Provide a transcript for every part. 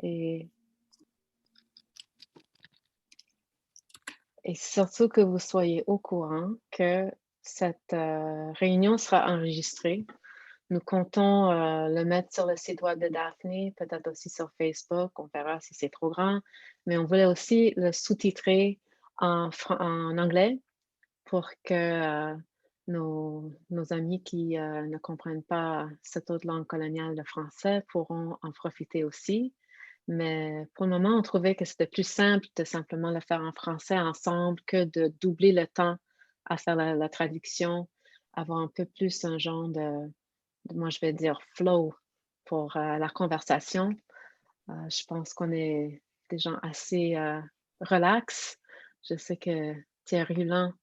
Et, et surtout que vous soyez au courant que cette réunion sera enregistrée. Nous comptons le mettre sur le site web de Daphné, peut-être aussi sur Facebook, on verra si c'est trop grand, mais on voulait aussi le sous-titrer en anglais pour que nos amis qui ne comprennent pas cette autre langue coloniale, le français, pourront en profiter aussi. Mais pour le moment, on trouvait que c'était plus simple de simplement le faire en français ensemble que de doubler le temps à faire la traduction, avoir un peu plus un genre moi je vais dire flow pour la conversation. Je pense qu'on est des gens assez relax. Je sais que Thierry Hulin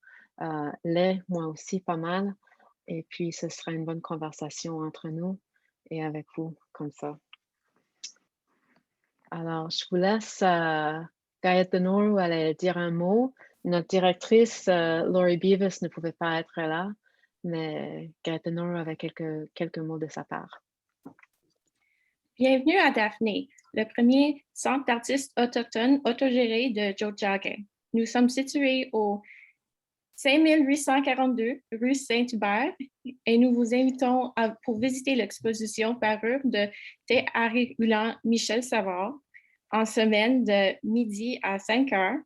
l'est, moi aussi pas mal. Et puis, ce sera une bonne conversation entre nous et avec vous, comme ça. Alors, je vous laisse Gaëlle Denoro allait dire un mot. Notre directrice, Laurie Beavis, ne pouvait pas être là, mais Gaëlle Denoro avait quelques mots de sa part. Bienvenue à Daphné, le premier centre d'artistes autochtones autogéré de Tiohtià:ke. Nous sommes situés au 5842 rue Saint-Hubert et nous vous invitons pour visiter l'exposition parure de Te Hari Ulan Michel Savard en semaine de midi à 5 heures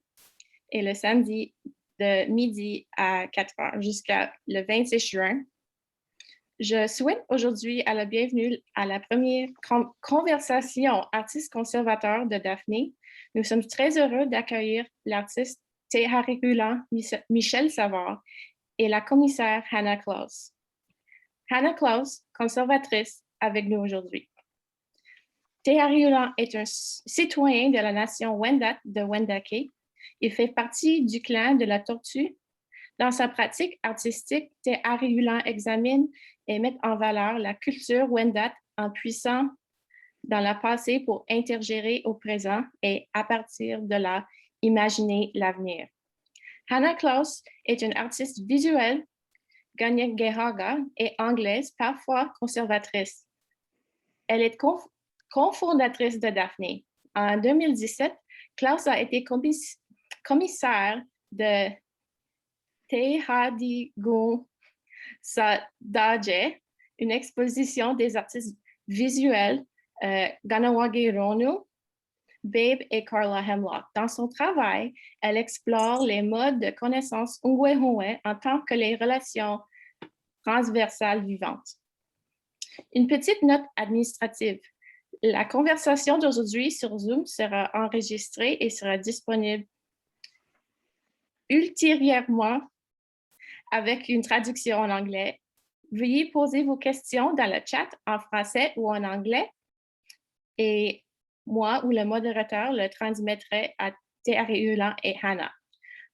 et le samedi de midi à 4 heures jusqu'à le 26 juin. Je souhaite aujourd'hui la bienvenue à la première conversation artiste conservateur de Daphné. Nous sommes très heureux d'accueillir l'artiste Te Hari Ulan Michel Savard et la commissaire Hannah Klaus. Hannah Klaus, conservatrice, avec nous aujourd'hui. Te Hari Ulan est un citoyen de la nation Wendat de Wendake. Il fait partie du clan de la Tortue. Dans sa pratique artistique, Te Hari Ulan examine et met en valeur la culture Wendat en puissant dans le passé pour intergérer au présent et à partir de là, imaginer l'avenir. Hannah Klaus est une artiste visuelle, Kanien'kehá:ka et anglaise, parfois conservatrice. Elle est cofondatrice de Daphné. En 2017, Klaus a été commissaire de Tehadigun Sadaje, une exposition des artistes visuels Kahnawake Ronu, Babe et Carla Hemlock. Dans son travail, elle explore les modes de connaissance Ungwehonwe en tant que les relations transversales vivantes. Une petite note administrative. La conversation d'aujourd'hui sur Zoom sera enregistrée et sera disponible ultérieurement avec une traduction en anglais. Veuillez poser vos questions dans le chat en français ou en anglais et moi ou le modérateur le transmettrai à Te Hari Ulan et Hannah.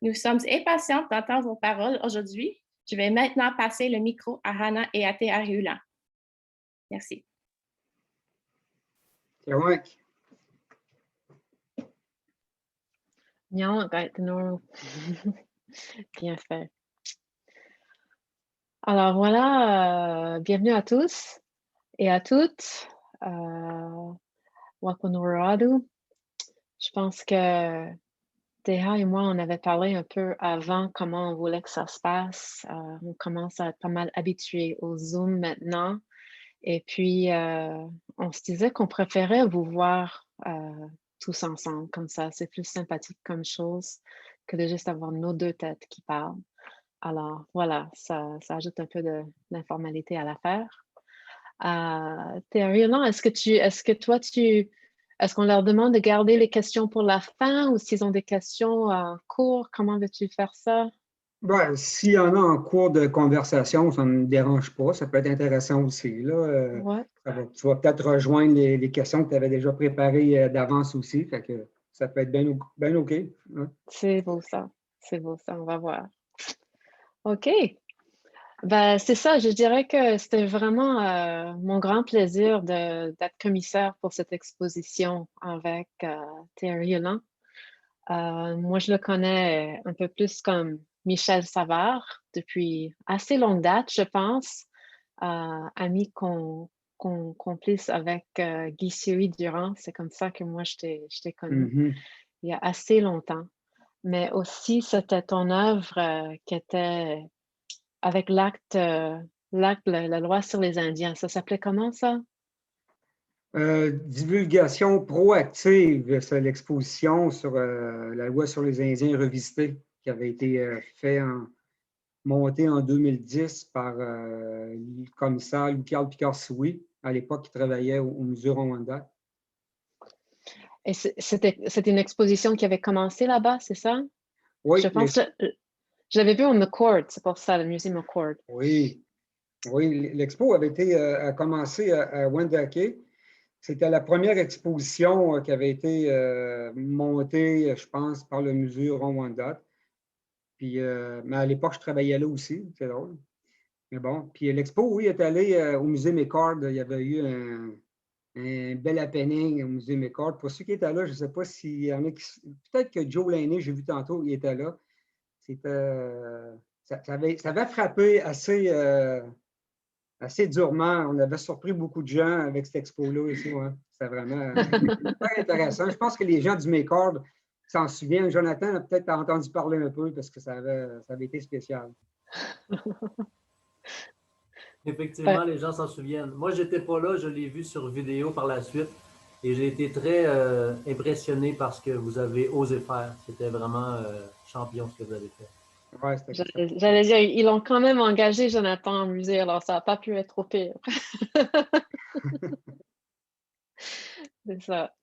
Nous sommes impatients d'entendre vos paroles aujourd'hui. Je vais maintenant passer le micro à Hannah et à Te Hari Ulan. Merci. Bien, bien fait. Alors voilà, bienvenue à tous et à toutes. Wakunuradu. Je pense que Théa et moi, on avait parlé un peu avant comment on voulait que ça se passe. On commence à être pas mal habitué au Zoom maintenant. Et puis, on se disait qu'on préférait vous voir tous ensemble comme ça. C'est plus sympathique comme chose que de juste avoir nos deux têtes qui parlent. Alors, voilà, ça ajoute un peu d'informalité à l'affaire. Thierry, non, est-ce qu'on leur demande de garder les questions pour la fin ou s'ils ont des questions en cours, comment veux-tu faire ça? Ben, s'il y en a en cours de conversation, ça ne me dérange pas. Ça peut être intéressant aussi. Là. Ouais. Tu vas peut-être rejoindre les questions que tu avais déjà préparées d'avance aussi. Fait que ça peut être bien OK. Ouais. C'est beau ça. C'est beau ça. On va voir. OK. Ben, c'est ça. Je dirais que c'était vraiment mon grand plaisir d'être commissaire pour cette exposition avec Thierry Hulin. Moi, je le connais un peu plus comme Michel Savard depuis assez longue date, je pense. Ami qu'on complice avec Guy Siri-Durand. C'est comme ça que moi, je t'ai connue Mhm. il y a assez longtemps. Mais aussi, c'était ton œuvre qui était avec la loi sur les Indiens. Ça s'appelait comment, ça? Divulgation proactive, c'est l'exposition sur la loi sur les Indiens revisitée qui avait été montée en 2010 par le commissaire Louis-Carl Picard-Sioui, à l'époque qui travaillait au Musée Rwanda. Et c'était une exposition qui avait commencé là-bas, c'est ça? Oui, Je pense que je l'avais vu au McCord, c'est pour ça, le musée McCord. oui, l'expo a commencé à Wendake. C'était la première exposition qui avait été montée, je pense, par le musée Rwanda. Puis, mais à l'époque, je travaillais là aussi, c'est drôle. Mais bon, puis l'expo, oui, est allée au musée McCord. Il y avait eu un bel happening au musée McCord. Pour ceux qui étaient là, je ne sais pas s'il y en a qui. Peut-être que Joe Laney, j'ai vu tantôt, il était là. Ça avait frappé assez durement. On avait surpris beaucoup de gens avec cette expo-là ici. Ouais. C'était vraiment super intéressant. Je pense que les gens du McCord s'en souviennent. Jonathan a peut-être entendu parler un peu parce que ça avait été spécial. Effectivement, les gens s'en souviennent. Moi, je n'étais pas là, je l'ai vu sur vidéo par la suite et j'ai été très impressionné par ce que vous avez osé faire. C'était vraiment champion ce que vous avez fait. Ouais, j'allais dire, ils l'ont quand même engagé, Jonathan, au musée, alors ça n'a pas pu être trop pire. C'est ça.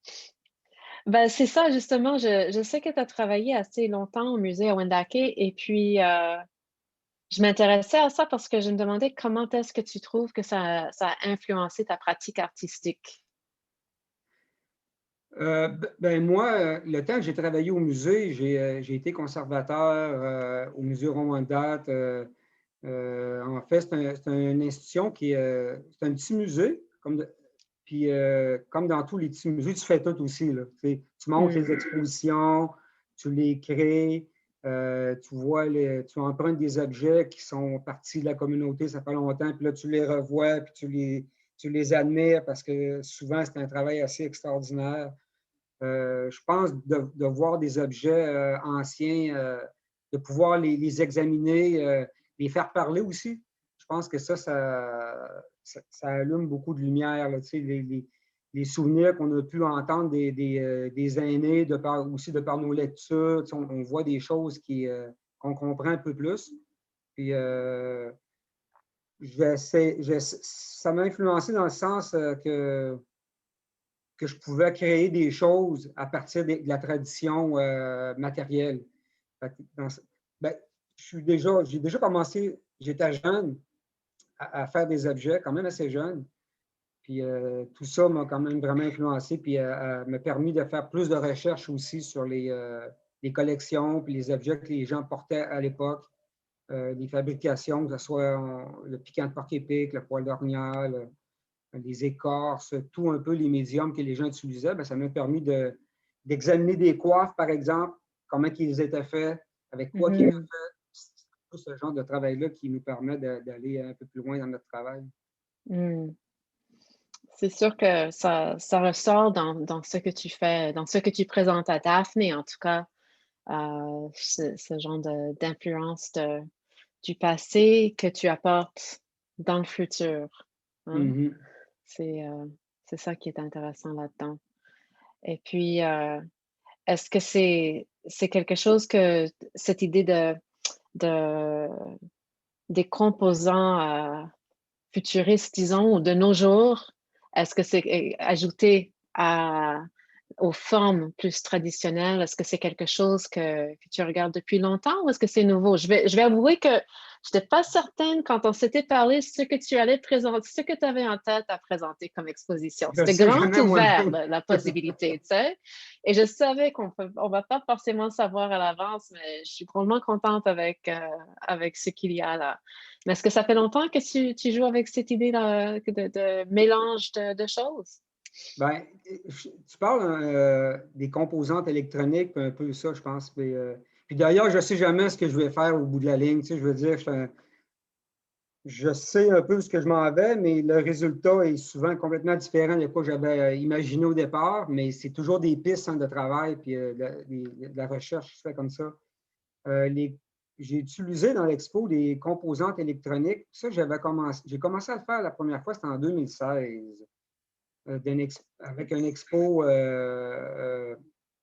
Ben, c'est ça, justement. Je sais que tu as travaillé assez longtemps au musée à Wendake et puis je m'intéressais à ça parce que je me demandais comment est-ce que tu trouves que ça a influencé ta pratique artistique? Moi, le temps que j'ai travaillé au musée, j'ai été conservateur au musée Rwanda. En fait, c'est une institution c'est un petit musée, puis comme dans tous les petits musées, tu fais tout aussi. Là, tu montes les expositions, tu les crées, tu empruntes des objets qui sont partis de la communauté, ça fait longtemps, puis là, tu les revois, puis tu les admires parce que souvent, c'est un travail assez extraordinaire. Je pense de voir des objets anciens, de pouvoir les examiner, les faire parler aussi. Je pense que ça allume beaucoup de lumière. Là, les souvenirs qu'on a pu entendre des aînés, aussi de par nos lectures. On voit des choses qu'on comprend un peu plus. Puis, ça m'a influencé dans le sens que je pouvais créer des choses à partir de la tradition matérielle. Ben, j'ai déjà commencé, j'étais jeune à faire des objets, quand même assez jeune. Puis tout ça m'a quand même vraiment influencé, puis m'a permis de faire plus de recherches aussi sur les collections, puis les objets que les gens portaient à l'époque, les fabrications, que ce soit le piquant de porc-épic, le poil d'orignal, les écorces, tout un peu les médiums que les gens utilisaient, bien, ça m'a permis d'examiner des coiffes, par exemple, comment ils étaient faits, avec quoi ils étaient faits. C'est tout ce genre de travail-là qui nous permet d'aller un peu plus loin dans notre travail. C'est sûr que ça ressort dans ce que tu fais, dans ce que tu présentes à Daphné, en tout cas, ce genre d'influence du passé que tu apportes dans le futur. Hein? Mm-hmm. C'est ça qui est intéressant là-dedans. Et puis, est-ce que c'est quelque chose que cette idée des composants futuristes, disons, ou de nos jours, est-ce que c'est ajouté aux formes plus traditionnelles? Est-ce que c'est quelque chose que tu regardes depuis longtemps ou est-ce que c'est nouveau? Je vais avouer que je n'étais pas certaine quand on s'était parlé ce que tu allais présenter, ce que tu avais en tête à présenter comme exposition. C'était grand ouvert, la possibilité, tu sais. Et je savais qu'on ne va pas forcément savoir à l'avance, mais je suis vraiment contente avec ce qu'il y a là. Mais est-ce que ça fait longtemps que tu joues avec cette idée-là de mélange de choses? Bien, tu parles des composantes électroniques, un peu ça, je pense. Puis d'ailleurs, je ne sais jamais ce que je vais faire au bout de la ligne. Tu sais, je veux dire, je sais un peu ce que je m'en vais, mais le résultat est souvent complètement différent de quoi j'avais imaginé au départ, mais c'est toujours des pistes de travail, puis de la recherche, je fais comme ça. J'ai utilisé dans l'expo des composantes électroniques. Ça, j'ai commencé à le faire la première fois, c'était en 2016, avec une expo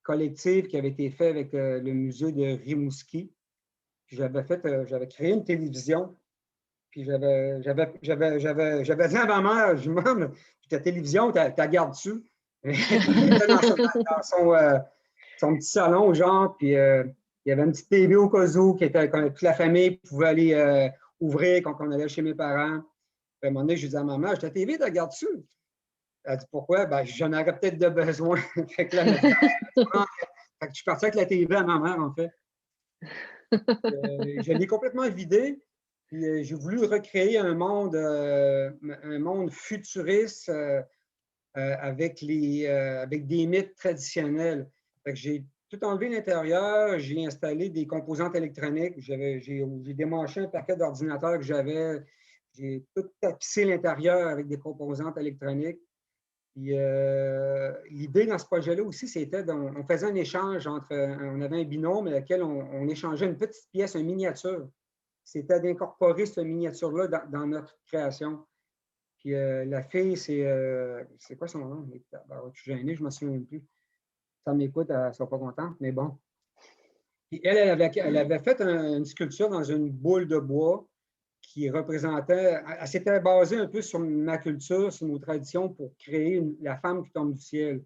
collective qui avait été faite avec le musée de Rimouski. J'avais créé une télévision. Puis j'avais dit à ma mère, je dis, Maman, ta télévision, tu la gardes-tu? Elle était dans son petit salon, genre, puis il y avait une petite TV au cas où, qui était, toute la famille pouvait aller ouvrir quand on allait chez mes parents. Puis à un moment donné, je dis à ma mère, ta TV, tu la gardes-tu? Elle dit, pourquoi? Ben, j'en aurais peut-être de besoin. Fait que là, elle fait que je suis parti avec la TV à ma mère, en fait. Je l'ai complètement vidé. Puis j'ai voulu recréer un monde futuriste avec des mythes traditionnels. Fait que j'ai tout enlevé l'intérieur, j'ai installé des composantes électroniques, j'ai démanché un paquet d'ordinateurs que j'avais, j'ai tout tapissé l'intérieur avec des composantes électroniques. Puis l'idée dans ce projet-là aussi, c'était on faisait un échange on avait un binôme avec lequel on échangeait une petite pièce, une miniature. C'était d'incorporer cette miniature-là dans notre création. Puis la fille, c'est quoi son nom? Je suis gêné, je ne me souviens plus. Ça m'écoute, elle ne sera pas contente, mais bon. Puis elle avait fait une sculpture dans une boule de bois qui représentait, elle s'était basée un peu sur ma culture, sur nos traditions pour créer la femme qui tombe du ciel.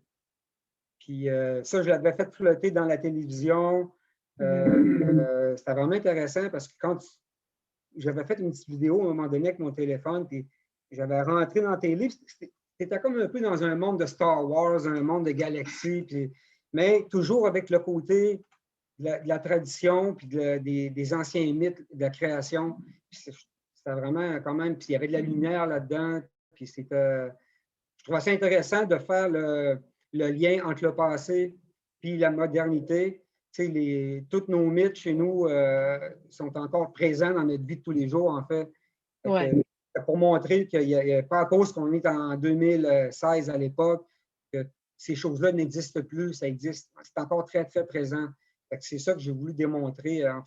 Puis ça, je l'avais fait flotter dans la télévision. C'était vraiment intéressant parce que quand j'avais fait une petite vidéo à un moment donné avec mon téléphone, puis j'avais rentré dans tes livres. C'était comme un peu dans un monde de Star Wars, un monde de galaxies, mais toujours avec le côté de la tradition, puis des anciens mythes de la création. C'était vraiment quand même, puis il y avait de la lumière là-dedans, puis je trouvais ça intéressant de faire le lien entre le passé puis la modernité. Tous nos mythes chez nous sont encore présents dans notre vie de tous les jours, en fait. Ouais. Pour montrer qu'il n'y a pas à cause qu'on est en 2016 à l'époque, que ces choses-là n'existent plus, ça existe. C'est encore très, très présent. C'est ça que j'ai voulu démontrer en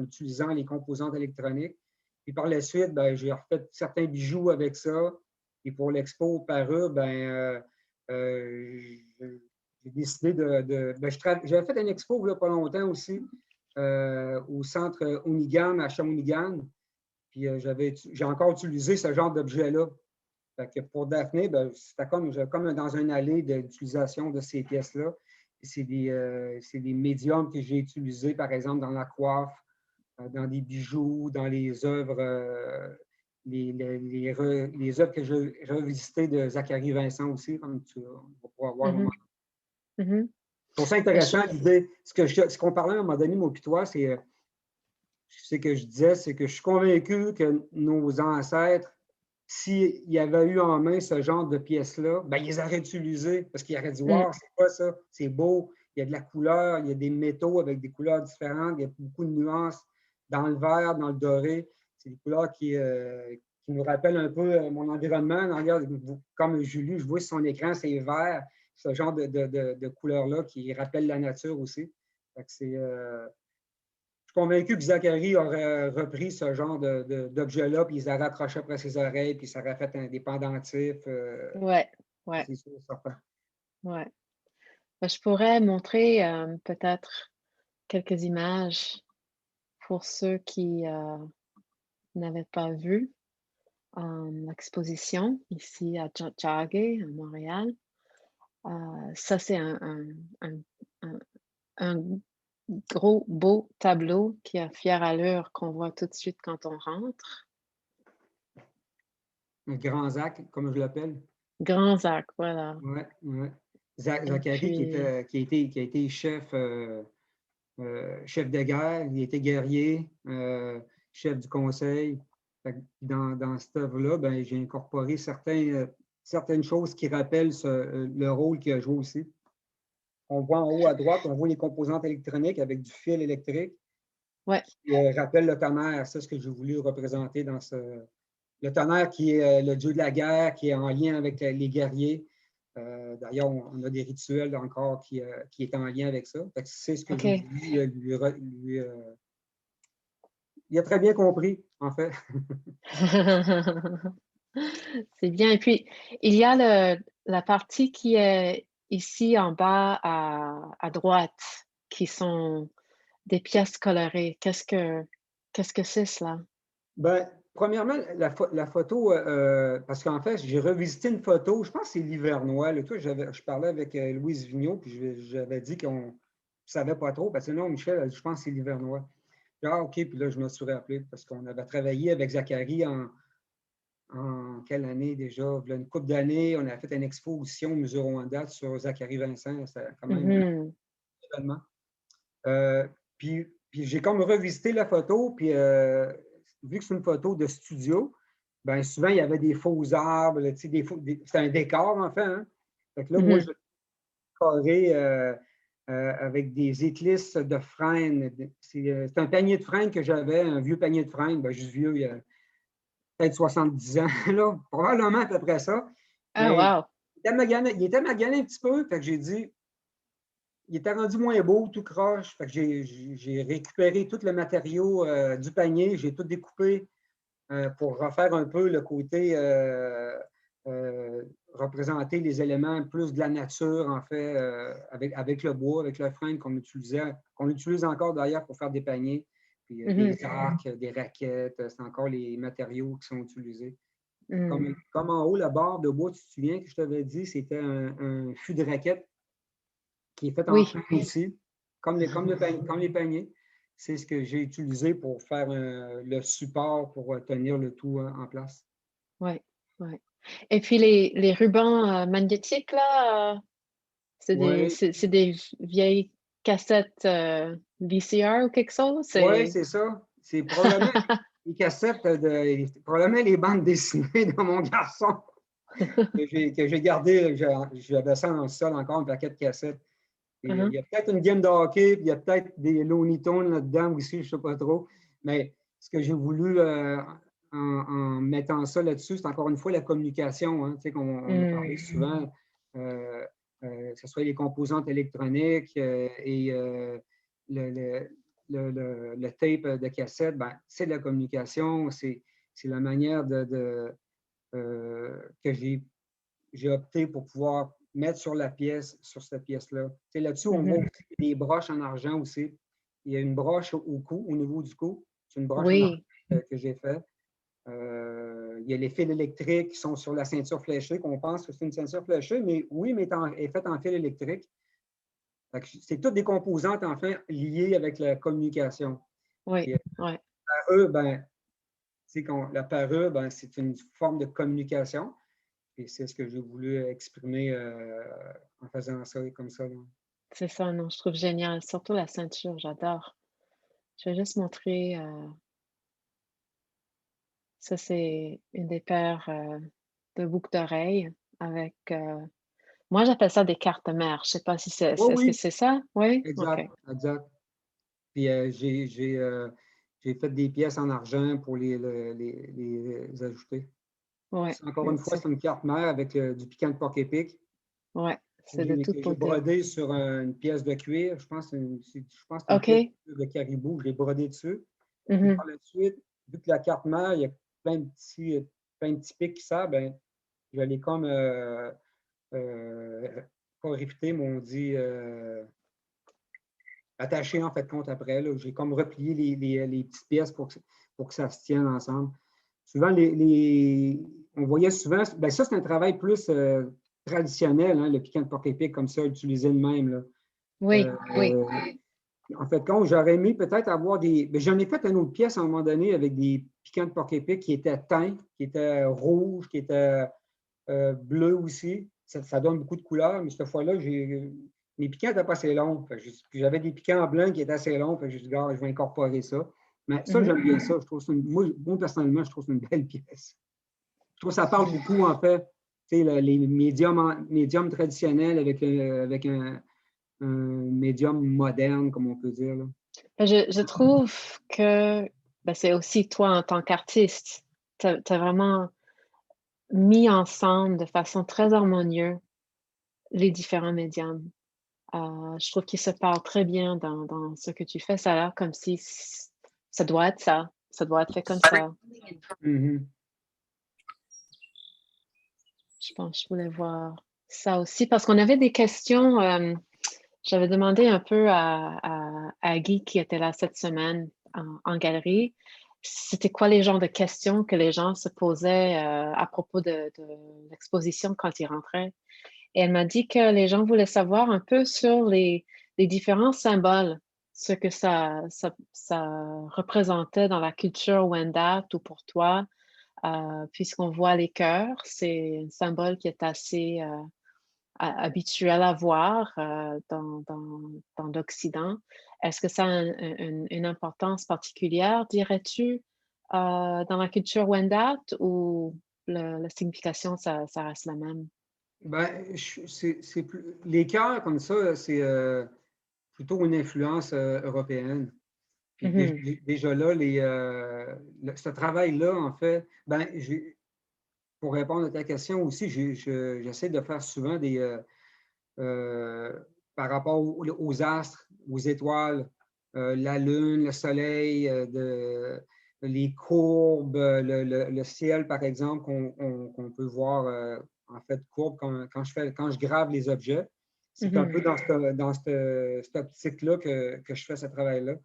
utilisant les composantes électroniques. Puis par la suite, j'ai refait certains bijoux avec ça. Et pour l'expo parure, j'ai décidé j'avais fait une expo il n'y a pas longtemps aussi au centre Onigan à Shawinigan. Puis j'ai encore utilisé ce genre d'objet-là. Pour Daphné, c'était comme dans une allée d'utilisation de ces pièces-là. C'est des médiums que j'ai utilisés, par exemple, dans la coiffe, dans des bijoux, dans les œuvres. Les œuvres que j'ai revisitées de Zachary Vincent aussi, comme tu vas pouvoir voir. Je trouve ça intéressant l'idée. Ce qu'on parlait à un moment donné, moi et toi, c'est que je disais, c'est que je suis convaincu que nos ancêtres, s'il y avait eu en main ce genre de pièces-là, ils les auraient utilisées parce qu'ils auraient dit wow, c'est quoi ça? C'est beau, il y a de la couleur, il y a des métaux avec des couleurs différentes, il y a beaucoup de nuances dans le vert, dans le doré. C'est des couleurs qui nous rappellent un peu mon environnement. Regarde, comme Julie, je vois sur son écran, c'est vert, ce genre de couleurs-là qui rappellent la nature aussi. Je suis convaincu que Zachary aurait repris ce genre d'objet-là, puis ils auraient accroché après ses oreilles, puis ça aurait fait des pendentifs. Ouais. C'est sûr, certain. Ouais. Je pourrais montrer peut-être quelques images pour ceux qui n'avaient pas vu l'exposition ici à Tiohtià:ke, à Montréal. Ça, c'est un gros, beau tableau qui a fière allure qu'on voit tout de suite quand on rentre. Un grand Zach, comme je l'appelle. Grand Zach, voilà. Oui. Zachary qui a été chef de guerre, il a été guerrier, chef du conseil. Dans cette œuvre-là, j'ai incorporé certaines choses qui rappellent le rôle qu'il a joué aussi. On voit en haut à droite, on voit les composantes électroniques avec du fil électrique. Ouais. qui rappelle le tonnerre. C'est ce que j'ai voulu représenter dans le tonnerre qui est le dieu de la guerre, qui est en lien avec les guerriers. D'ailleurs, on a des rituels encore qui est en lien avec ça. C'est ce que j'ai voulu il a très bien compris, en fait. C'est bien. Et puis, il y a la partie qui est ici en bas à droite, qui sont des pièces colorées. Qu'est-ce que c'est cela? Ben, premièrement, la photo, parce qu'en fait, j'ai revisité une photo, je pense que c'est l'Hivernois. Je parlais avec Louise Vigneault, puis j'avais dit qu'on ne savait pas trop, parce que non, Michel, je pense que c'est l'Hivernois. Ah, OK, puis là, je me suis rappelé, parce qu'on avait travaillé avec Zachary en quelle année déjà? Il y a une couple d'années, on a fait une exposition au Musée Rwanda sur Zachary Vincent. C'était quand même un événement. Puis j'ai comme revisité la photo, puis vu que c'est une photo de studio, bien souvent, il y avait des faux arbres, c'était un décor, en fait. Hein? Fait que là, moi, je l'ai décoré avec des éclisses de frêne. C'est un panier de frêne que j'avais, un vieux panier de frêne, juste vieux, il y a peut-être 70 ans, là, probablement à peu près ça. Ah, Mais wow! il était magané un petit peu, fait que j'ai dit, il était rendu moins beau, tout croche. Fait que j'ai récupéré tout le matériau du panier, j'ai tout découpé pour refaire un peu le côté représenter les éléments plus de la nature, en fait, avec le bois, avec le frein qu'on utilise encore d'ailleurs pour faire des paniers. Puis des arcs, des raquettes, c'est encore les matériaux qui sont utilisés. Comme en haut, la barre de bois, tu te souviens que je t'avais dit, c'était un fût de raquette qui est fait en frein aussi, comme les paniers. C'est ce que j'ai utilisé pour faire le support pour tenir le tout en place. Oui, oui. Et puis les rubans magnétiques, là, c'est des vieilles cassettes VCR ou quelque chose? Oui, c'est ça. C'est probablement les cassettes, probablement les bandes dessinées de mon garçon que j'ai gardé. J'avais ça en sol encore, un paquet de cassettes. Il y a peut-être une game de hockey, puis il y a peut-être des Looney Tunes là-dedans aussi, je ne sais pas trop. Mais ce que j'ai voulu en mettant ça là-dessus, c'est encore une fois la communication. Hein, on a parlé souvent, que ce soit les composantes électroniques et le tape de cassette, ben, c'est de la communication, c'est la manière que j'ai opté pour pouvoir mettre sur cette pièce-là. Là-dessus, on voit aussi des broches en argent aussi. Il y a une broche au cou, au niveau du cou. C'est une broche en argent que j'ai faite. Il y a les fils électriques qui sont sur la ceinture fléchée, qu'on pense que c'est une ceinture fléchée, mais oui, mais elle est faite en fil électrique. C'est toutes des composantes, enfin, liées avec la communication. Oui, oui. La parure, c'est une forme de communication. Et c'est ce que j'ai voulu exprimer en faisant ça comme ça. C'est ça, non, je trouve génial. Surtout la ceinture, j'adore. Je vais juste montrer. Ça, c'est une des paires de boucles d'oreilles avec. Moi, j'appelle ça des cartes mères. Je ne sais pas si c'est. Oh Est-ce que oui, c'est ça? Oui? exact, OK. exact. Puis j'ai fait des pièces en argent pour les ajouter. Ouais. Encore une fois, c'est une carte mère avec du piquant de porc épic. Ouais, c'est de toute J'ai beauté. brodé sur une pièce de cuir. Je pense que c'est une OK. pièce de caribou. Je l'ai brodé dessus. Puis par la suite, vu que la carte mère, il y a plein de petits pics qui sortent, ben, je l'ai comme pas rifté, mais on dit attaché en fait compte après. J'ai comme replié les petites pièces pour que ça se tienne ensemble. Souvent, on voyait souvent, ben ça, c'est un travail plus traditionnel, hein, le piquant de porc-épic comme ça, utilisé de même. Là. Oui, oui. En fait, quand j'aurais aimé peut-être avoir des. Ben, j'en ai fait une autre pièce à un moment donné avec des piquants de porc-épic qui étaient teints, qui étaient rouges, qui étaient bleus aussi. Ça donne beaucoup de couleurs, mais cette fois-là, mes piquants n'étaient pas assez longs. Puis j'avais des piquants blancs qui étaient assez longs. Je me suis dit, je vais incorporer ça. Mais ça, j'aime bien ça. Je trouve moi, personnellement, je trouve que c'est une belle pièce. Je trouve que ça parle beaucoup, en fait, les médiums traditionnels avec un médium moderne, comme on peut dire. Là. Je trouve que c'est aussi toi en tant qu'artiste. Tu as vraiment mis ensemble de façon très harmonieuse les différents médiums. Je trouve qu'ils se parlent très bien dans ce que tu fais. Ça a l'air comme si ça doit être ça. Ça doit être fait comme ça. Mhm. Je pense que je voulais voir ça aussi parce qu'on avait des questions. J'avais demandé un peu à Guy qui était là cette semaine en galerie, c'était quoi les genres de questions que les gens se posaient à propos de l'exposition quand ils rentraient. Et elle m'a dit que les gens voulaient savoir un peu sur les différents symboles, ce que ça représentait dans la culture Wendat ou pour toi, puisqu'on voit les cœurs, c'est un symbole qui est assez habituel à voir dans l'Occident. Est-ce que ça a une importance particulière, dirais-tu, dans la culture Wendat ou la signification, ça reste la même? Ben, les cœurs comme ça, c'est plutôt une influence européenne. Puis Mhm. déjà là, ce travail-là, en fait, pour répondre à ta question aussi, j'essaie de faire souvent par rapport aux astres, aux étoiles, la lune, le soleil, les courbes, le ciel, par exemple, qu'on peut voir en fait courbe quand je grave les objets. C'est un peu dans cette optique-là que je fais ce travail-là.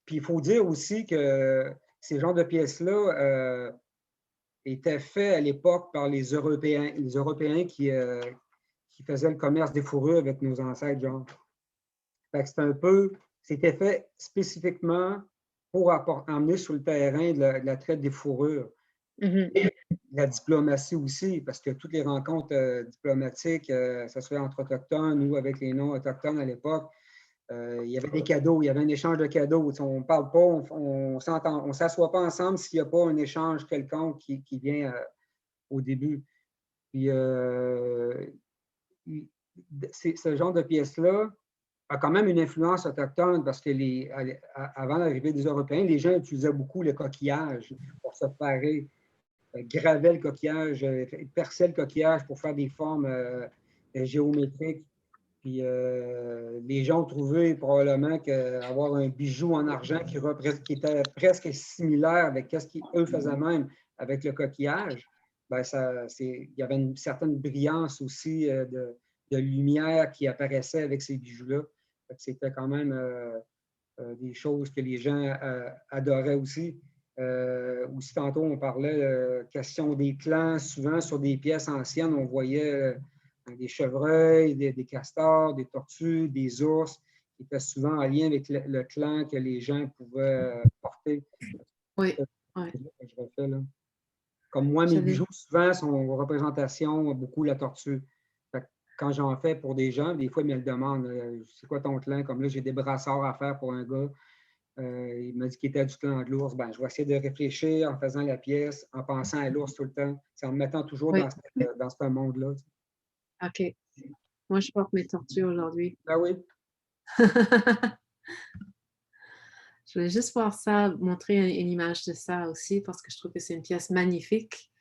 Puis il faut dire aussi que ces genres de pièces-là étaient faits à l'époque par les Européens qui faisaient le commerce des fourrures avec nos ancêtres, genre. Fait que c'était fait spécifiquement pour emmener sur le terrain de la traite des fourrures. Mhm. La diplomatie aussi, parce que toutes les rencontres diplomatiques, que ce soit entre Autochtones ou avec les non-Autochtones à l'époque, il y avait des cadeaux, il y avait un échange de cadeaux. On ne parle pas, on ne s'assoit pas ensemble s'il n'y a pas un échange quelconque qui vient au début. Puis, ce genre de pièces-là a quand même une influence autochtone parce que avant l'arrivée des Européens, les gens utilisaient beaucoup le coquillage pour se parer, gravaient le coquillage, perçaient le coquillage pour faire des formes géométriques. Puis les gens ont trouvé probablement qu'avoir un bijou en argent qui était presque similaire avec ce qu'eux faisaient même avec le coquillage, il y avait une certaine brillance aussi de lumière qui apparaissait avec ces bijoux-là. C'était quand même des choses que les gens adoraient aussi. Aussi, tantôt, on parlait question des clans. Souvent, sur des pièces anciennes, on voyait des chevreuils, des castors, des tortues, des ours, qui étaient souvent en lien avec le clan que les gens pouvaient porter. Oui, C'est oui. ce que je refais, là. Comme moi, mes bijoux, souvent, sont en représentation beaucoup la tortue. Fait que quand j'en fais pour des gens, des fois, ils me le demandent, c'est quoi ton clan? Comme là, j'ai des brassards à faire pour un gars. Il m'a dit qu'il était du clan de l'ours. Je vais essayer de réfléchir en faisant la pièce, en pensant à l'ours tout le temps. C'est en me mettant toujours Oui. dans ce monde-là. OK. Moi, je porte mes tortues aujourd'hui. Ah oui. Je voulais juste voir ça, montrer une image de ça aussi, parce que je trouve que c'est une pièce magnifique.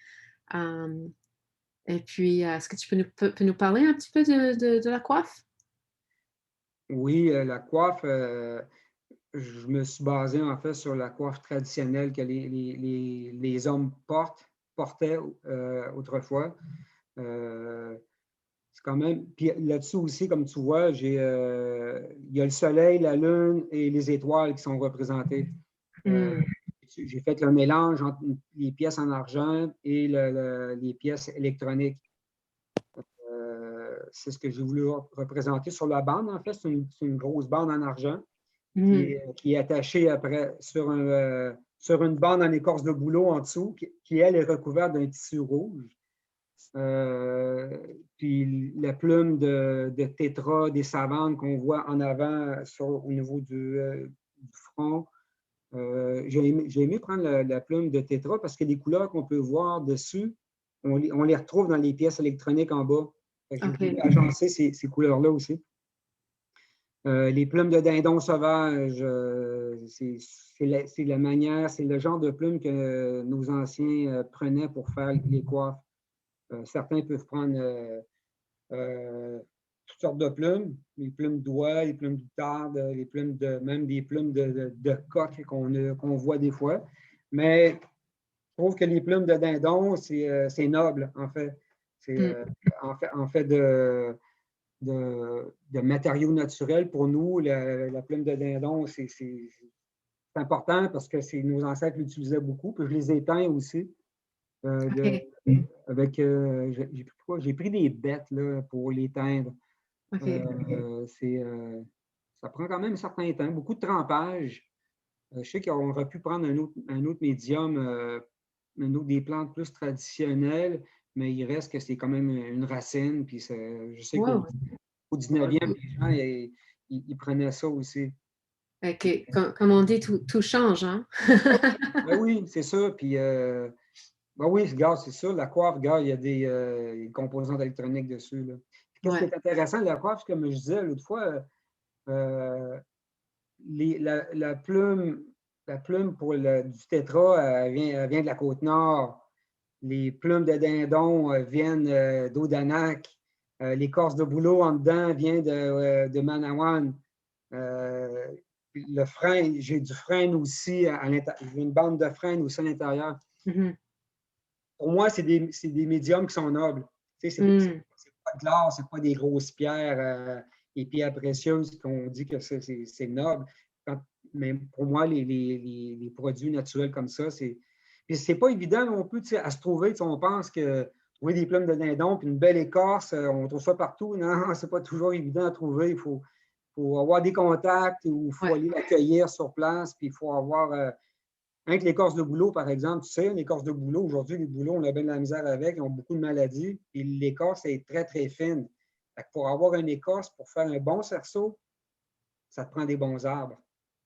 Et puis, est-ce que tu peux nous parler un petit peu de la coiffe? Oui, la coiffe, je me suis basé en fait sur la coiffe traditionnelle que les hommes portaient autrefois. C'est quand même. Puis là-dessus aussi, comme tu vois, il y a le soleil, la lune et les étoiles qui sont représentées. J'ai fait le mélange entre les pièces en argent et les pièces électroniques. C'est ce que j'ai voulu représenter sur la bande, en fait. C'est une grosse bande en argent qui est attachée après sur une bande en écorce de bouleau en dessous, qui elle, est recouverte d'un tissu rouge. Puis la plume de tétra des savannes qu'on voit en avant au niveau du front. J'ai aimé prendre la plume de tétra parce que les couleurs qu'on peut voir dessus, on les retrouve dans les pièces électroniques en bas. J'ai voulu agencer ces couleurs-là aussi. Les plumes de dindon sauvage, c'est la manière, c'est le genre de plumes que nos anciens prenaient pour faire les coiffes. Certains peuvent prendre toutes sortes de plumes, les plumes d'oie, les plumes d'outarde, les plumes même des plumes de coq qu'on voit des fois. Mais je trouve que les plumes de dindon, c'est noble, en fait. C'est en fait de matériaux naturels pour nous. La plume de dindon, c'est important parce que nos ancêtres l'utilisaient beaucoup. Puis je les éteins aussi. J'ai pris des bêtes là, pour les teindre. Ça prend quand même un certain temps, beaucoup de trempage. Je sais qu'on aurait pu prendre un autre médium, des plantes plus traditionnelles, mais il reste que c'est quand même une racine. Puis je sais qu'au 19e, les gens, ils prenaient ça aussi. Comme on dit, tout change, hein? Ben oui, c'est ça. Puis, ben oui, regarde, c'est ça. La coiffe, regarde, il y a des composantes électroniques dessus. Qu'est-ce qui est intéressant de la coiffe, comme je disais l'autre fois, la plume du tétra, elle vient de la Côte-Nord. Les plumes de dindon viennent d'Odanak. L'écorce de bouleau en dedans vient de Manawan. Le frêne, j'ai du frêne aussi à l'intérieur. J'ai une bande de frêne aussi à l'intérieur. Pour moi, c'est des médiums qui sont nobles. C'est pas de l'or, c'est pas des grosses pierres et pierres précieuses qu'on dit que c'est noble. Mais pour moi, les produits naturels comme ça, c'est pas évident non plus à se trouver. On pense que trouver des plumes de dindon puis une belle écorce, on trouve ça partout. Non, c'est pas toujours évident à trouver. Il faut avoir des contacts ou il faut aller l'accueillir sur place. Puis il faut avoir. Avec l'écorce de bouleau, par exemple, tu sais, l'écorce de bouleau, aujourd'hui, les bouleaux, on a bien de la misère avec, ils ont beaucoup de maladies. Puis l'écorce est très, très fine. Fait que pour avoir une écorce, pour faire un bon cerceau, ça te prend des bons arbres.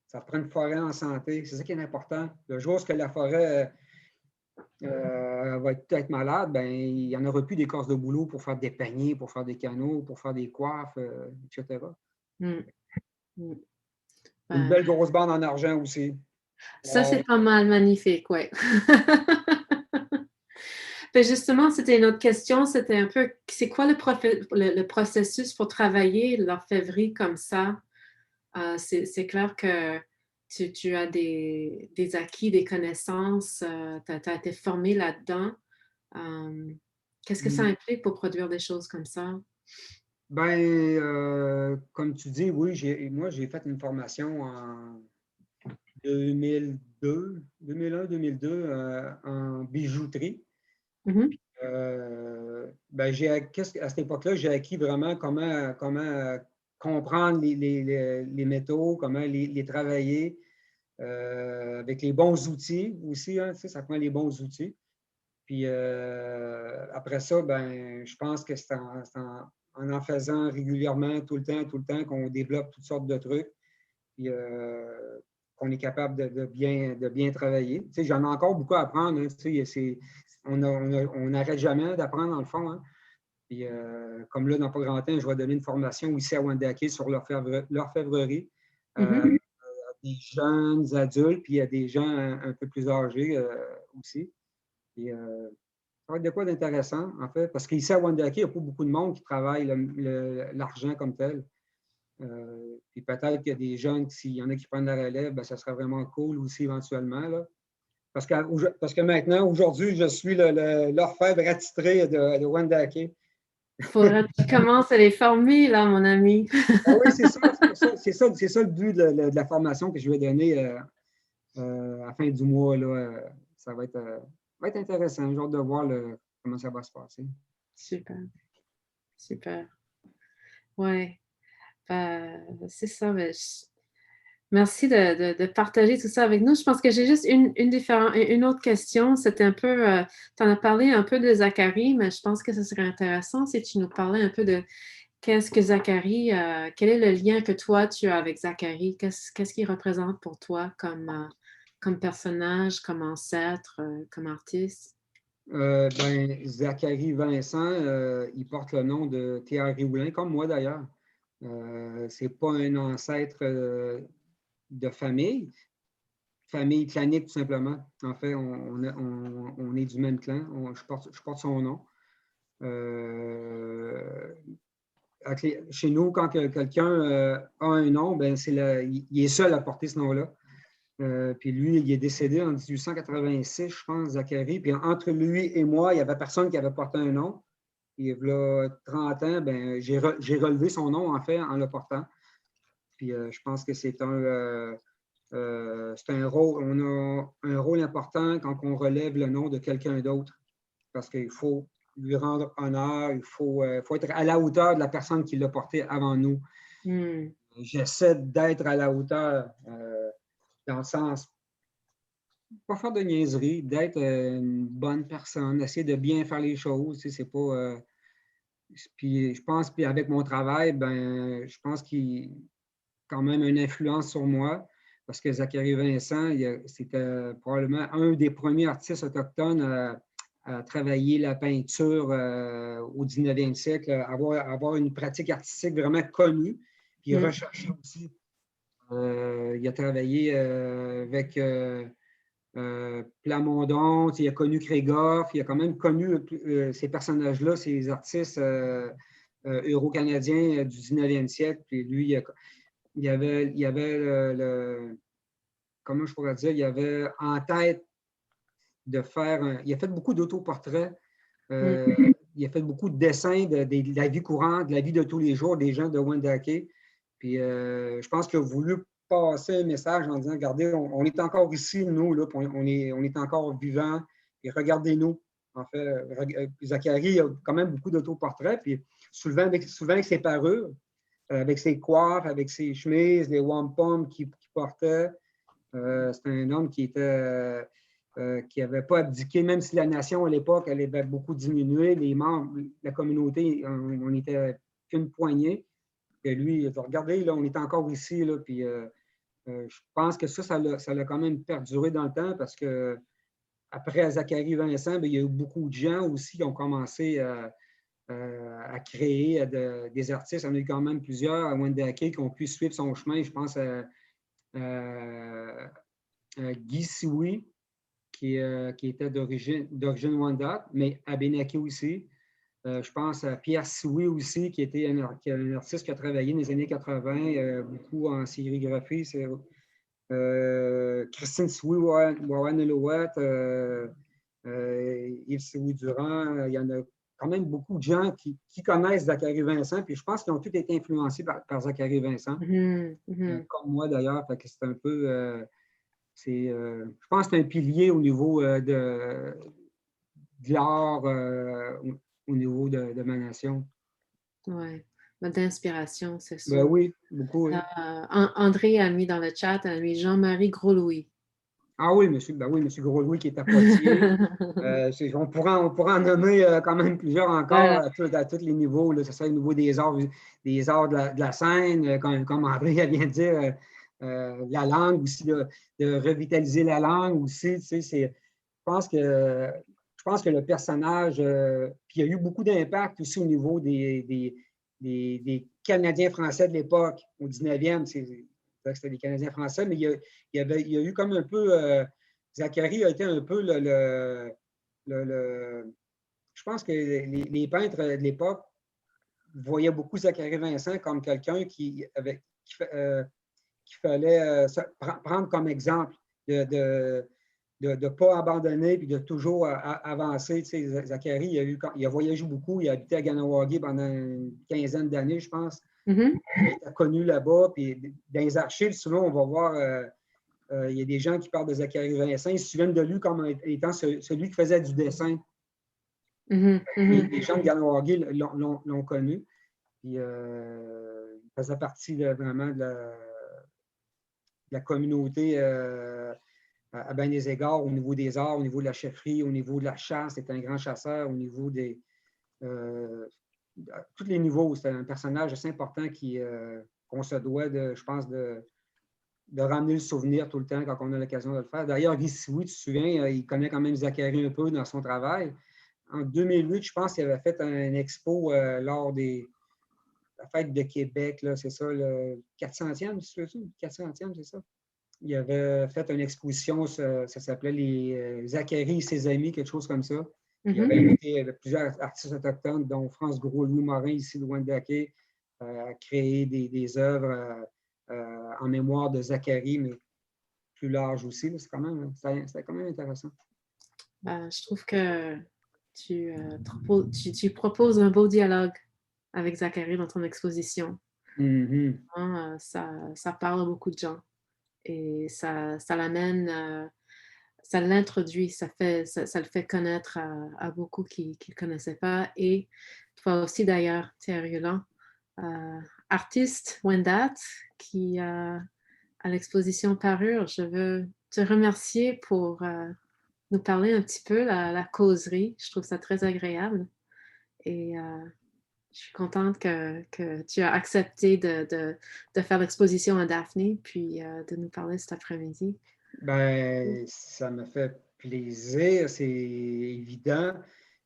Ça te prend une forêt en santé. C'est ça qui est important. Le jour où la forêt va être malade, ben, il n'y en aura plus d'écorce de bouleau pour faire des paniers, pour faire des canaux, pour faire des coiffes, etc. Une belle grosse bande en argent aussi. Ça, c'est pas mal magnifique, oui. Ben justement, c'était une autre question. C'était un peu, c'est quoi le processus pour travailler l'orfèvrerie comme ça? C'est clair que tu as des acquis, des connaissances, tu as été formé là-dedans. Qu'est-ce que ça implique pour produire des choses comme ça? Ben, comme tu dis, oui, moi, j'ai fait une formation en 2001-2002 en bijouterie. Ben, à cette époque-là, j'ai acquis vraiment comment comprendre les métaux, comment les travailler avec les bons outils aussi. Hein, tu sais, ça prend les bons outils. Puis après ça, ben, je pense que c'est en faisant régulièrement, tout le temps, qu'on développe toutes sortes de trucs. Puis qu'on est capable de bien travailler. Tu sais, j'en ai encore beaucoup à apprendre. Hein, tu sais, on n'arrête jamais d'apprendre, dans le fond. Hein. Puis, comme là, dans pas grand temps, je vais donner une formation ici à Wendake sur l'orfèvrerie. Des jeunes adultes, puis il y a des gens un peu plus âgés aussi. Puis, ça va être de quoi d'intéressant, en fait, parce qu'ici à Wendake, il n'y a pas beaucoup de monde qui travaille l'argent comme tel. Puis peut-être qu'il y a des jeunes, s'il y en a qui prennent la relève, ben, ça serait vraiment cool aussi éventuellement. Là. Parce que maintenant, aujourd'hui, je suis l'orfèvre attitré de Wendake. Il faudrait que tu commences à les former, là, mon ami. Ah oui, c'est ça le but de la formation que je vais donner à la fin du mois. Là. Ça va être intéressant. J'ai hâte de voir comment ça va se passer. Super. Super. Ouais. C'est ça. Mais merci de partager tout ça avec nous. Je pense que j'ai juste une autre question. C'était un peu, tu en as parlé un peu de Zacharie, mais je pense que ce serait intéressant si tu nous parlais un peu de qu'est-ce que Zacharie, quel est le lien que toi tu as avec Zacharie? Qu'est-ce qu'il représente pour toi comme personnage, comme ancêtre, comme artiste? Ben, Zacharie Vincent, il porte le nom de Théa Rivoulin, comme moi d'ailleurs. C'est pas un ancêtre de famille clanique, tout simplement. En fait, on est du même clan. Je porte son nom. Chez nous, quand quelqu'un a un nom, ben il est seul à porter ce nom-là. Puis lui, il est décédé en 1886, je pense, Zachary. Puis entre lui et moi, il n'y avait personne qui avait porté un nom. Puis il y a 30 ans, ben, j'ai relevé son nom, en fait, en le portant. Puis je pense que c'est un rôle, on a un rôle important quand on relève le nom de quelqu'un d'autre. Parce qu'il faut lui rendre honneur, il faut être à la hauteur de la personne qui l'a porté avant nous. J'essaie d'être à la hauteur dans le sens, pas faire de niaiserie, d'être une bonne personne, essayer de bien faire les choses. Tu sais, c'est pas. Puis je pense, puis avec mon travail, ben, je pense qu'il a quand même une influence sur moi. Parce que Zachary Vincent, c'était probablement un des premiers artistes autochtones à travailler la peinture au 19e siècle, avoir une pratique artistique vraiment connue, puis recherchée aussi. Il a travaillé avec Plamondon, il a connu Crégoff, il a quand même connu ces personnages-là, ces artistes euro-canadiens du 19e siècle. Puis lui, il y avait comment je pourrais dire, il avait en tête de faire il a fait beaucoup d'autoportraits. Il a fait beaucoup de dessins de la vie courante, de la vie de tous les jours des gens de Wendake. Puis je pense qu'il a voulu passer un message en disant, regardez, on est encore ici, nous, là, on est encore vivants, et regardez-nous. En fait, Zachary a quand même beaucoup d'autoportraits, puis souvent avec ses parures, avec ses coiffes, avec ses chemises, les wampums qu'il portait. C'est un homme qui n'avait pas abdiqué, même si la nation à l'époque, elle avait beaucoup diminué. Les membres de la communauté, on n'était qu'une poignée. Et lui, il a dit, regardez, là, on est encore ici. Là, puis, je pense que ça l'a quand même perduré dans le temps parce que après Zachary Vincent, bien, il y a eu beaucoup de gens aussi qui ont commencé à créer des artistes. Il y en a eu quand même plusieurs à Wendake qui ont pu suivre son chemin. Je pense à Guy Sioui, qui était d'origine Wendat, mais Abénaqué aussi. Je pense à Pierre Sioui aussi, qui était un artiste qui a travaillé dans les années 80, beaucoup en sérigraphie. Christine Sioui, Warren Elouette, Yves Sioui-Durand. Il y en a quand même beaucoup de gens qui connaissent Zachary Vincent, puis je pense qu'ils ont tous été influencés par Zachary Vincent, comme moi d'ailleurs. C'est un peu... je pense que c'est un pilier au niveau de l'art, au niveau de ma nation. Oui, d'inspiration, c'est sûr. Ben oui, beaucoup. Oui. André a mis dans le chat, a mis Jean-Marie Gros-Louis. Ah oui, monsieur Gros-Louis qui est à Poitiers. On pourra en nommer quand même plusieurs encore à tous les niveaux. Là, ce serait au niveau des arts de la scène, comme André vient de dire. La langue aussi, de revitaliser la langue aussi. Tu sais, je pense que le personnage, puis il y a eu beaucoup d'impact aussi au niveau des Canadiens français de l'époque, au 19e. C'était des Canadiens français, mais il y a eu comme un peu. Zachary a été un peu je pense que les peintres de l'époque voyaient beaucoup Zachary Vincent comme quelqu'un qu'il fallait prendre comme exemple de ne pas abandonner et de toujours avancer. Tu sais, Zachary, il a voyagé beaucoup, il a habité à Ganawagi pendant une quinzaine d'années, je pense. Il a connu là-bas. Puis dans les archives, souvent, on va voir, il y a des gens qui parlent de Zachary Vincent, ils se souviennent de lui comme étant celui qui faisait du dessin. Les gens de Ganawagi l'ont connu. Puis, il faisait partie vraiment de la communauté à bien des égards, au niveau des arts, au niveau de la chefferie, au niveau de la chasse. C'était un grand chasseur, au niveau des... à tous les niveaux. C'était un personnage assez important qu'on se doit, je pense, de ramener le souvenir tout le temps quand on a l'occasion de le faire. D'ailleurs, Guy Sioui, tu te souviens, il connaît quand même Zachary un peu dans son travail. En 2008, je pense qu'il avait fait un expo lors la fête de Québec, là, c'est ça, le 400e, c'est ça? 400e, c'est ça? Il avait fait une exposition, ça s'appelait les Zachary et ses amis, quelque chose comme ça. Il avait invité plusieurs artistes autochtones, dont France Gros, Louis Morin, ici de Wendake, à créer des œuvres en mémoire de Zachary, mais plus large aussi. C'était quand même intéressant. Je trouve que tu proposes un beau dialogue avec Zachary dans ton exposition. Ça parle à beaucoup de gens et ça l'amène, ça l'introduit, ça le fait connaître à beaucoup qui ne le connaissaient pas. Et toi aussi d'ailleurs, Thierry Hurlant, artiste Wendat, qui à l'exposition Parure, je veux te remercier pour nous parler un petit peu la causerie. Je trouve ça très agréable et je suis contente que tu as accepté de faire l'exposition à Daphné puis de nous parler cet après-midi. Ben, ça me fait plaisir, c'est évident.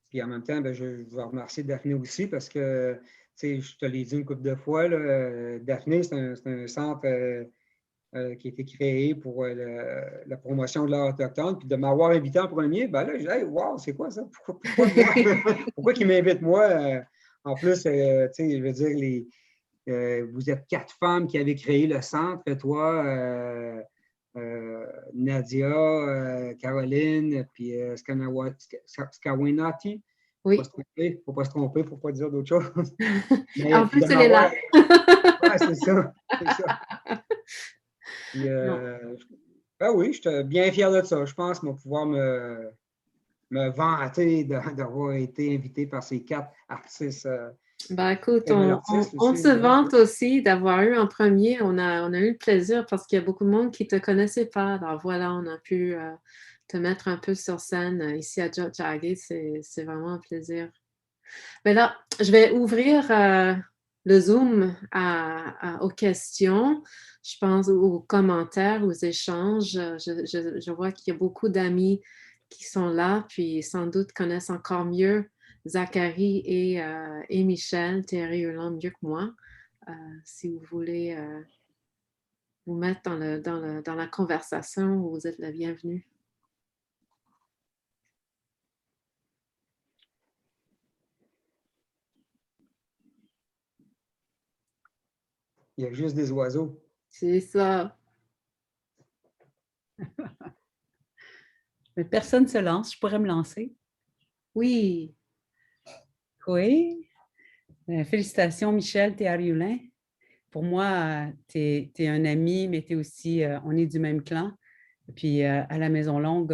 Puis en même temps, ben, je veux remercier Daphné aussi parce que, tu sais, je te l'ai dit une couple de fois, là, Daphné, c'est un centre qui a été créé pour la promotion de l'art autochtone. Puis de m'avoir invité en premier, ben là, j'ai dit, hey, wow, c'est quoi ça? Pourquoi moi? Pourquoi qu'il m'invite moi? En plus, tu sais, je veux dire, vous êtes 4 femmes qui avez créé le centre, toi, Nadia, Caroline, puis Skawinati. Oui. Il ne faut pas se tromper, il ne faut pas dire d'autres choses. Mais, en plus, elle est là. Ouais, c'est ça. Puis, ben oui, je suis bien fier de ça. Je pense que je vais pouvoir me vanter d'avoir été invité par ces 4 artistes. Ben écoute, on se vante aussi d'avoir eu en premier. On a eu le plaisir parce qu'il y a beaucoup de monde qui ne te connaissait pas. Alors voilà, on a pu te mettre un peu sur scène ici à Tiohtià:ke. C'est vraiment un plaisir. Mais là, je vais ouvrir le Zoom aux questions, je pense aux commentaires, aux échanges. Je vois qu'il y a beaucoup d'amis qui sont là, puis sans doute connaissent encore mieux Zachary et Michel, Thierry Hurlant mieux que moi. Si vous voulez vous mettre dans la conversation, vous êtes la bienvenue. Il y a juste des oiseaux. C'est ça. Mais personne ne se lance. Je pourrais me lancer. Oui. Oui. Félicitations, Michel Théarulin. Pour moi, tu es un ami, mais tu es aussi, on est du même clan. Puis à la Maison Longue,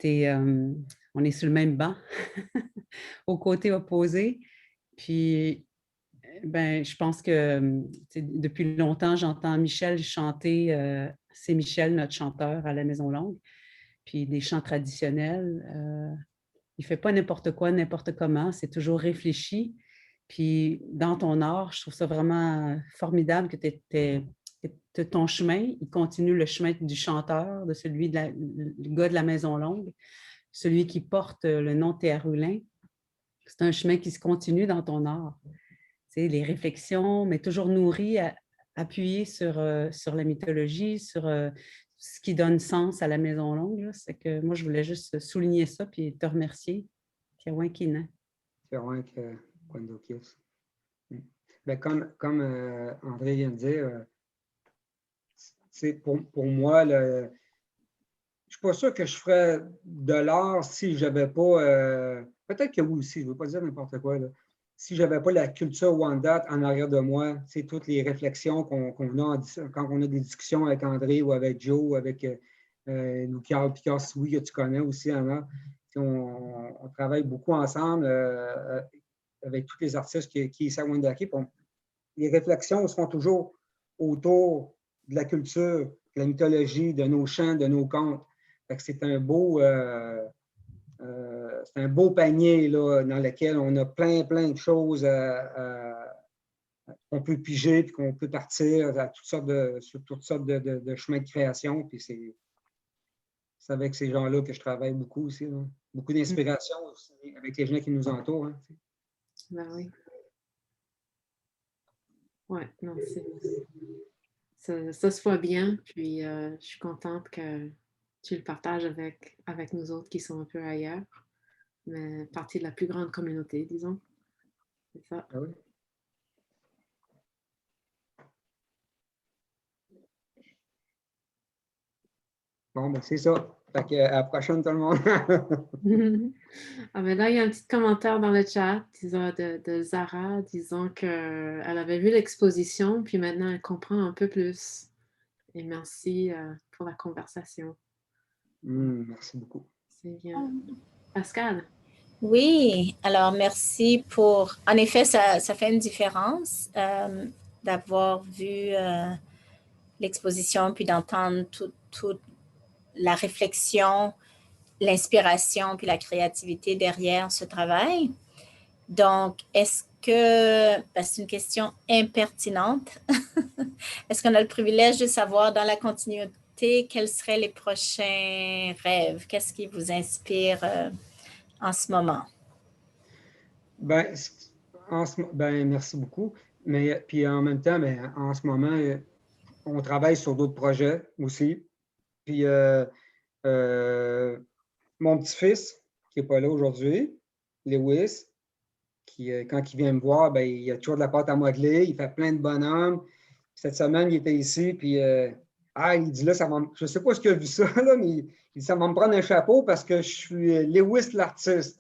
on est sur le même banc, au côté opposé. Puis, ben, je pense que depuis longtemps, j'entends Michel chanter. C'est Michel, notre chanteur à la Maison Longue. Puis des chants traditionnels. Il ne fait pas n'importe quoi, n'importe comment. C'est toujours réfléchi. Puis dans ton art, je trouve ça vraiment formidable que ton chemin, il continue le chemin du chanteur, de celui du gars de la Maison Longue, celui qui porte le nom Théarulin. C'est un chemin qui se continue dans ton art. Tu sais, les réflexions, mais toujours nourries, appuyées sur la mythologie, sur ce qui donne sens à la Maison Longue. C'est que moi, je voulais juste souligner ça puis te remercier. Tiawankina. Ben, comme André vient de dire, pour moi, je ne suis pas sûr que je ferais de l'art si je n'avais pas, peut-être que oui aussi, je ne veux pas dire n'importe quoi, là, si je n'avais pas la culture Wendat en arrière de moi, c'est toutes les réflexions qu'on a quand on a des discussions avec André ou avec Joe, ou avec Lucas Picasso, que tu connais aussi, Anna. On travaille beaucoup ensemble avec tous les artistes qui sont à Wendake. Les réflexions seront toujours autour de la culture, de la mythologie, de nos chants, de nos contes. C'est un beau panier là, dans lequel on a plein de choses qu'on peut piger et qu'on peut partir sur toutes sortes de chemins de création. Puis c'est avec ces gens-là que je travaille beaucoup aussi. Là. Beaucoup d'inspiration aussi avec les gens qui nous entourent. Hein, ben oui. Ouais, non, ça se voit bien. Puis je suis contente que tu le partages avec nous autres qui sont un peu ailleurs, mais partie de la plus grande communauté, disons. C'est ça. Ah oui. Bon, ben c'est ça. Fait que, à la prochaine, tout le monde. Ah, mais là, il y a un petit commentaire dans le chat disons, de Zara disant qu'elle avait vu l'exposition, puis maintenant elle comprend un peu plus. Et merci pour la conversation. Merci beaucoup. C'est bien. Pascal? Oui, alors merci pour... En effet, ça fait une différence d'avoir vu l'exposition puis d'entendre toute la réflexion, l'inspiration puis la créativité derrière ce travail. Donc, est-ce que, parce que c'est une question impertinente, est-ce qu'on a le privilège de savoir dans la continuité quels seraient les prochains rêves? Qu'est-ce qui vous inspire en ce moment? Ben, merci beaucoup. Mais puis en même temps, ben, en ce moment, on travaille sur d'autres projets aussi. Puis mon petit-fils, qui n'est pas là aujourd'hui, Lewis, qui, quand il vient me voir, ben, il a toujours de la pâte à modeler, il fait plein de bonhommes. Cette semaine, il était ici, puis il dit là, je ne sais pas ce qu'il a vu ça, là, mais il dit ça va me prendre un chapeau parce que je suis Lewis l'artiste.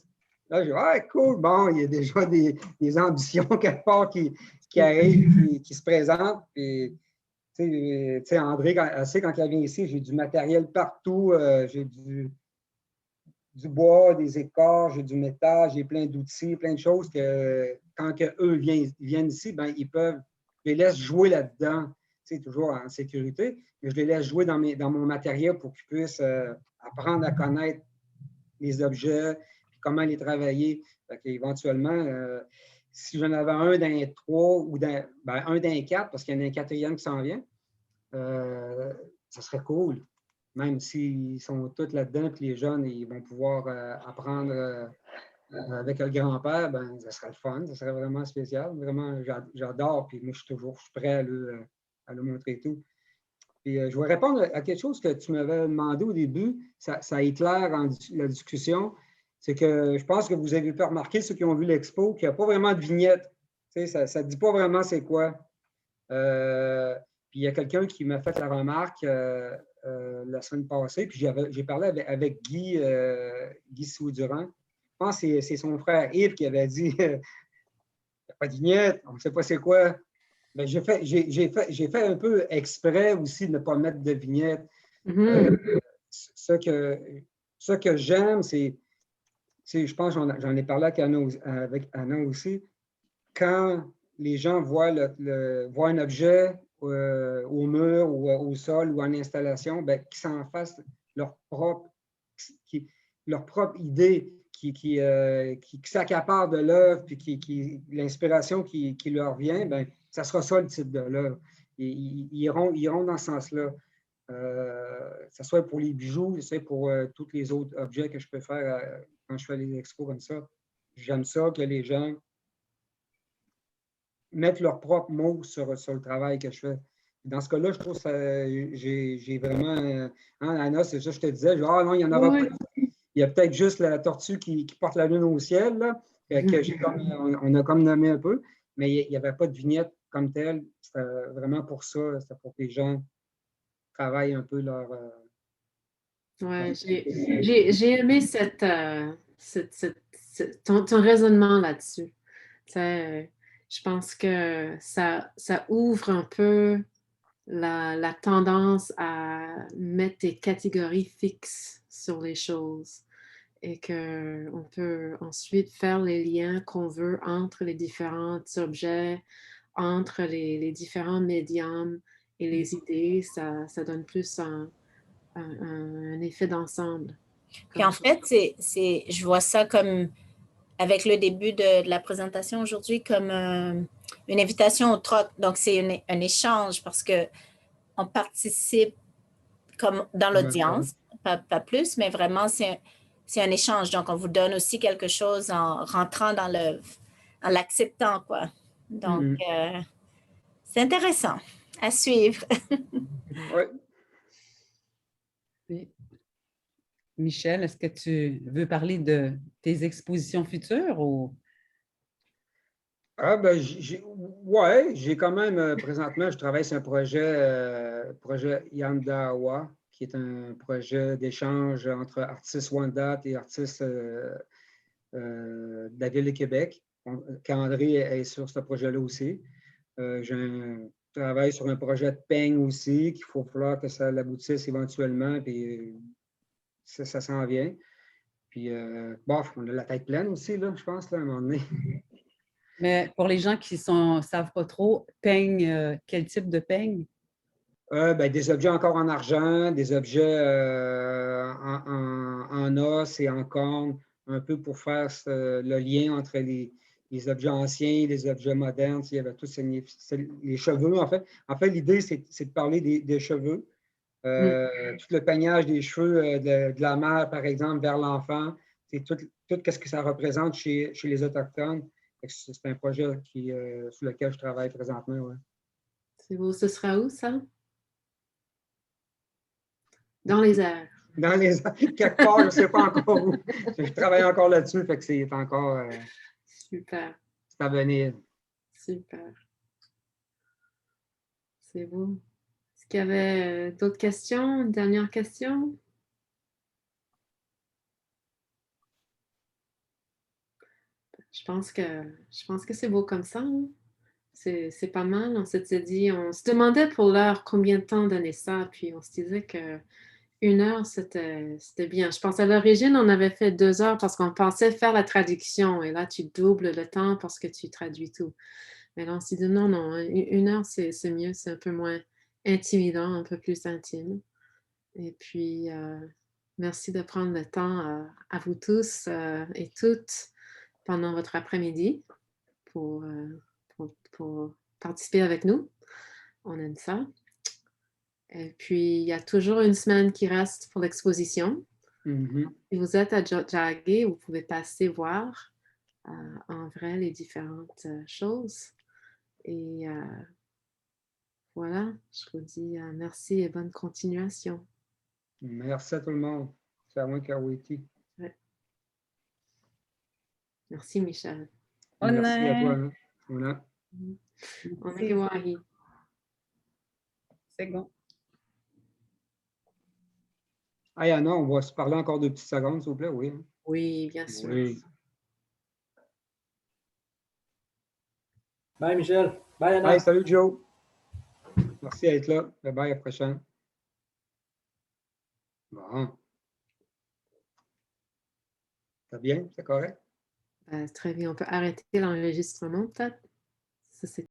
Là, je dis cool, bon, il y a déjà des ambitions quelque part qui arrivent, qui se présentent. Puis, tu sais, André, quand elle vient ici, j'ai du matériel partout, j'ai du bois, des écorces, j'ai du métal, j'ai plein d'outils, plein de choses que quand eux viennent ici, ben, je les laisse jouer là-dedans, toujours en sécurité, mais je les laisse jouer dans mon matériel pour qu'ils puissent apprendre à connaître les objets, puis comment les travailler. Éventuellement, si j'en avais un dans les 3 ou un dans les 4, parce qu'il y en a un 4e qui s'en vient, ça serait cool. Même s'ils sont tous là-dedans, puis les jeunes, ils vont pouvoir apprendre avec le grand-père, ben, ça serait le fun, ça serait vraiment spécial. Vraiment, j'adore, puis moi, je suis prêt à le montrer tout. Puis je vais répondre à quelque chose que tu m'avais demandé au début, ça éclaire la discussion. C'est que je pense que vous avez pu remarquer, ceux qui ont vu l'expo, qu'il n'y a pas vraiment de vignette. Ça ne dit pas vraiment c'est quoi. Puis il y a quelqu'un qui m'a fait la remarque la semaine passée, puis j'ai parlé avec Guy Soudurant. Je pense que c'est son frère Yves qui avait dit il n'y a pas de vignette, on ne sait pas c'est quoi. Mais j'ai fait un peu exprès aussi de ne pas mettre de vignette. Ce que j'aime, c'est, je pense que j'en ai parlé avec Anna aussi, quand les gens voient un objet au mur ou au sol ou en installation, ben, qu'ils s'en fassent leur propre idée, qui s'accapare de l'œuvre, puis l'inspiration qui leur vient, ben, ça sera ça le titre de l'œuvre. Ils iront dans ce sens-là. Que ce soit pour les bijoux, c'est pour tous les autres objets que je peux faire quand je fais les expos comme ça. J'aime ça que les gens mettre leurs propres mots sur le travail que je fais. Dans ce cas-là, je trouve que j'ai vraiment... Anna, c'est ça que je te disais. Non, il y en aura pas. Il y a peut-être juste la tortue qui porte la lune au ciel, là, que on a comme nommé un peu, mais il n'y avait pas de vignette comme telle. C'était vraiment pour ça. C'était pour que les gens travaillent un peu leur... Ouais, j'ai aimé ton raisonnement là-dessus. Je pense que ça ouvre un peu la tendance à mettre des catégories fixes sur les choses et qu'on peut ensuite faire les liens qu'on veut entre les différents objets, entre les différents médiums et les idées. Ça donne plus un effet d'ensemble. Puis en fait, je vois ça comme, avec le début de la présentation aujourd'hui, comme une invitation au troc. Donc, c'est un échange parce qu'on participe comme dans l'audience, pas plus, mais vraiment, c'est un échange. Donc, on vous donne aussi quelque chose en rentrant dans l'œuvre, en l'acceptant, quoi. Donc, C'est intéressant à suivre. Oui. Oui. Michel, est-ce que tu veux parler de tes expositions futures ou? Ah, ben, ouais, j'ai quand même, présentement, je travaille sur un projet Yandawa, qui est un projet d'échange entre artistes Wendat et artistes de la Ville de Québec. Qu'André est sur ce projet-là aussi. Je travaille sur un projet de peigne aussi, qu'il faut falloir que ça l'aboutisse éventuellement, puis ça s'en vient. Puis, bof, on a la tête pleine aussi, là, je pense, là, à un moment donné. Mais pour les gens qui ne savent pas trop, peigne, quel type de peigne? Ben, des objets encore en argent, des objets en os et en corne, un peu pour faire le lien entre les objets anciens et les objets modernes. Il y avait tous les cheveux, en fait. En fait, l'idée, c'est de parler des cheveux. Tout le peignage des cheveux de la mère, par exemple, vers l'enfant. C'est tout ce que ça représente chez les Autochtones. C'est un projet sur lequel je travaille présentement. Ouais. C'est beau. Ce sera où, ça? Dans les airs. Dans les quelque part, je ne sais pas encore où. Je travaille encore là-dessus, fait que c'est encore Super. c'est à venir. Super. C'est beau. Est-ce qu'il y avait d'autres questions? Une dernière question? Je pense que c'est beau comme ça. Hein? C'est pas mal. On s'était dit, on se demandait pour l'heure combien de temps donner ça, puis on se disait que 1 heure, c'était bien. Je pense à l'origine, on avait fait 2 heures parce qu'on pensait faire la traduction. Et là, tu doubles le temps parce que tu traduis tout. Mais là, on s'est dit non, non, 1 heure, c'est mieux, c'est un peu moins intimidant, un peu plus intime. Et puis, merci de prendre le temps à vous tous et toutes pendant votre après-midi pour, pour participer avec nous. On aime ça. Et puis, il y a toujours une semaine qui reste pour l'exposition. Mm-hmm. Si vous êtes à Tiohtià:ke, vous pouvez passer voir en vrai les différentes choses. Et voilà, je vous dis merci et bonne continuation. Merci à tout le monde. C'est à moi, Kawiti. Ouais. Merci, Michel. Merci à toi. Hein. On est Wahi. C'est bon. Ah, Anna, on va se parler encore 2 petites secondes, s'il vous plaît. Oui. Hein? Oui, bien sûr. Oui. Bye, Michel. Bye, Anna. Bye, salut, Joe. Merci d'être là. Bye bye, à la prochaine. Bon. C'est bien? C'est correct? Très bien. On peut arrêter l'enregistrement, peut-être? Ça, c'est